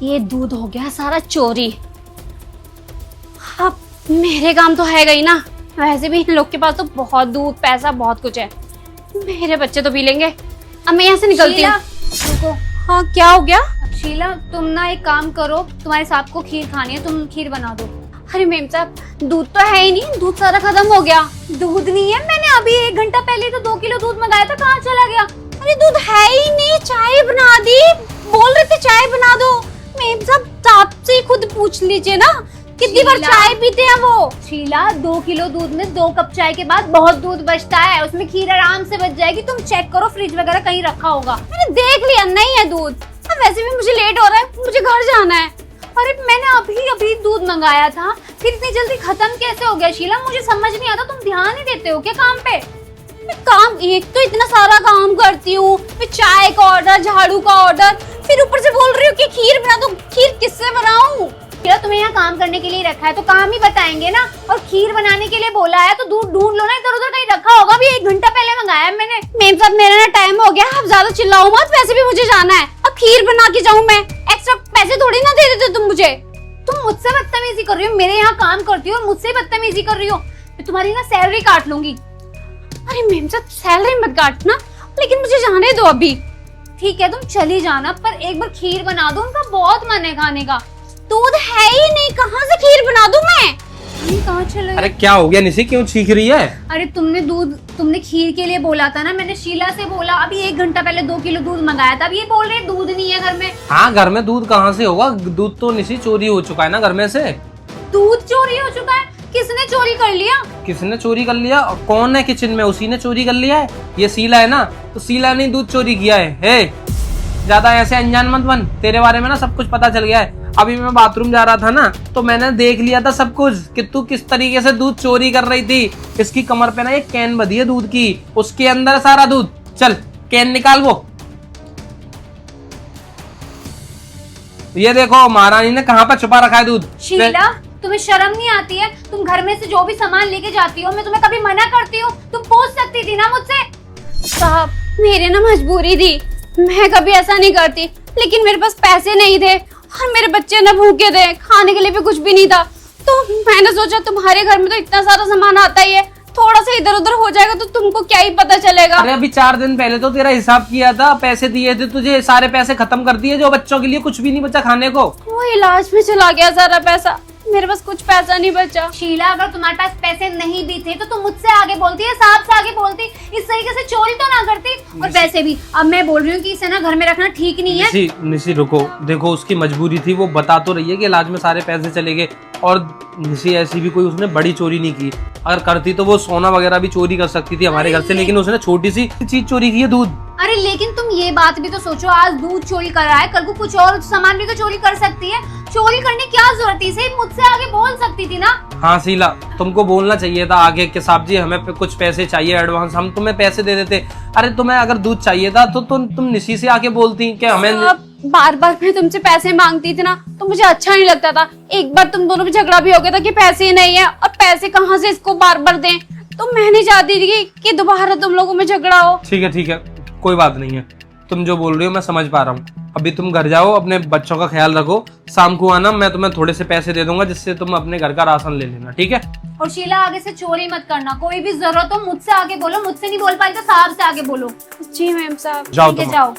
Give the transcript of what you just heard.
ये दूध हो गया सारा चोरी। अब मेरे काम तो है ही ना, वैसे भी इन लोग के पास तो बहुत दूध पैसा बहुत कुछ है, मेरे बच्चे तो पी लेंगे। अब मैं यहाँ से निकलती हूँ। रुको। हाँ क्या हो गया? शीला तुम ना एक काम करो, तुम्हारे साहब को खीर खानी है, तुम खीर बना दो। अरे मेम साहब दूध तो है ही नहीं, दूध सारा खत्म हो गया। दूध नहीं है, मैंने अभी 1 घंटा पहले तो 2 किलो दूध मंगाया था, कहाँ चला गया? अरे दूध है ही नहीं, चाय बना दी, बोल रहे थे चाय बना दो। मेम साहब आपसे ही खुद पूछ लीजिए ना, कितनी बार चाय पीते हैं वो। शीला 2 किलो दूध में 2 कप चाय के बाद बहुत दूध बचता है, उसमें खीर आराम से बच जाएगी। तुम चेक करो फ्रिज वगैरह कहीं रखा होगा। मैंने देख लिया नहीं है दूध। अब वैसे भी मुझे लेट हो रहा है, मुझे घर जाना है। अरे मैंने अभी दूध मंगाया था, फिर इतनी जल्दी खत्म कैसे हो गया? शीला मुझे समझ नहीं आता, तुम ध्यान ही देते हो क्या काम पे? मैं काम एक तो इतना सारा काम करती हूँ, मैं चाय का ऑर्डर, झाड़ू का ऑर्डर, फिर ऊपर से बोल रही हूँ कि खीर बना दो। खीर किससे बनाऊं? शीला तुम्हें यहाँ काम करने के लिए रखा है तो काम ही बताएंगे ना, और खीर बनाने के लिए बोला है तो दूध ढूंढ लो ना, इधर उधर कहीं रखा होगा। अभी 1 घंटा पहले मंगाया है मैंने। मेम साहब मेरा ना टाइम हो गया, अब ज्यादा चिल्लाओ मत, वैसे भी मुझे जाना है। अब खीर बना के जाऊँ मैं, एक्स्ट्रा पैसे थोड़ी ना दे देते तुम मुझे। तुम मुझसे बदतमीजी कर रही हो, मेरे यहाँ काम करती हो और मुझसे बदतमीजी कर रही हो। मैं तुम्हारी ना सैलरी काट लूंगी। अरे मेम साहब सैलरी मत काटना, लेकिन मुझे जाने दो अभी। ठीक है तुम चली जाना, पर एक बार खीर बना दो, उनका बहुत मन है खाने का। दूध है ही नहीं, कहाँ से खीर बना दूं मैं? कहाँ चले? अरे क्या हो गया निशी, क्यों चीख रही है? अरे तुमने खीर के लिए बोला था ना, मैंने शीला से बोला, अभी 1 घंटा पहले 2 किलो दूध मंगाया था। अब ये बोल रहे दूध नहीं है घर में। हाँ घर में दूध कहाँ से होगा? दूध तो निशी चोरी हो चुका है ना घर में से। दूध चोरी हो चुका है? किसने चोरी कर लिया? किसने चोरी कर लिया? और कौन है किचन में? उसी ने चोरी कर लिया है। ये शीला है ना, तो शीला ने दूध चोरी किया है। ज्यादा ऐसे अनजान मत बन, तेरे बारे में ना सब कुछ पता चल गया है। अभी मैं बाथरूम जा रहा था ना, तो मैंने देख लिया था सब कुछ कि तू किस तरीके से दूध चोरी कर रही थी। इसकी कमर पे ना एक कैन बंधी है दूध की, उसके अंदर सारा दूध। चल कैन निकाल वो। ये देखो महारानी ने कहाँ पर छुपा रखा है दूध। शीला तुम्हें शर्म नहीं आती है? तुम घर में से जो भी सामान लेके जाती हो, मैं तुम्हें कभी मना करती हूँ? तुम पूछ सकती थी ना मुझसे। साहब मेरे ना मजबूरी थी, मैं कभी ऐसा नहीं करती, लेकिन मेरे पास पैसे नहीं थे और मेरे बच्चे ना भूखे थे, खाने के लिए भी कुछ भी नहीं था। तो मैंने सोचा तुम्हारे घर में तो इतना सारा सामान आता ही है, थोड़ा सा इधर उधर हो जाएगा तो तुमको क्या ही पता चलेगा। अरे अभी 4 दिन पहले तो तेरा हिसाब किया था, पैसे दिए थे तुझे, सारे पैसे खत्म कर दिए, जो बच्चों के लिए कुछ भी नहीं बचा खाने को। वो इलाज में चला गया सारा पैसा, मेरे पास कुछ पैसा नहीं बचा। शीला अगर तुम्हारे पास पैसे नहीं भी थे तो तुम मुझसे आगे बोलती है, साहब से आगे बोलती, इस तरीके से चोरी तो ना करती। और वैसे भी अब मैं बोल रही हूँ कि इसे ना घर में रखना ठीक नहीं है। निशी रुको, देखो उसकी मजबूरी थी, वो बता तो रही है कि इलाज में सारे पैसे चले गए। और निशी ऐसी भी कोई उसने बड़ी चोरी नहीं की, अगर करती तो वो सोना वगैरह भी चोरी कर सकती थी हमारे घर से, लेकिन उसने छोटी सी चीज चोरी की है, दूध। अरे लेकिन तुम ये बात भी तो सोचो, आज दूध चोरी कर रहा है, कल को कुछ और सामान भी तो चोरी कर सकती है। चोरी करने की क्या जरूरत है? इसे मुझसे आगे बोल सकती थी ना। हाँ शीला तुमको बोलना चाहिए था आगे कि साहब जी हमें कुछ पैसे चाहिए एडवांस, हम तुम्हें पैसे दे देते। अरे तुम्हें अगर दूध चाहिए था तो तुम निशी से आके बोलती कि हमें। बार बार मैं तुमसे पैसे मांगती थी ना, तो मुझे अच्छा नहीं लगता था। एक बार तुम दोनों में झगड़ा भी हो गया था कि पैसे नहीं है, और पैसे कहाँ से इसको बार बार दें, तो मैं नहीं चाहती थी कि दोबारा तुम लोगों में झगड़ा हो। ठीक है कोई बात नहीं है, तुम जो बोल रही हो मैं समझ पा रहा हूँ। अभी तुम घर जाओ, अपने बच्चों का ख्याल रखो, शाम को आना, मैं तुम्हें थोड़े से पैसे दे दूंगा जिससे तुम अपने घर का राशन ले लेना, ठीक है? और शीला आगे से चोरी मत करना, कोई भी जरूरत हो मुझसे आगे बोलो, मुझसे नहीं बोल पाई तो साहब से आगे बोलो। जी मैम साहब। जाओ ठीक है तुम। जाओ।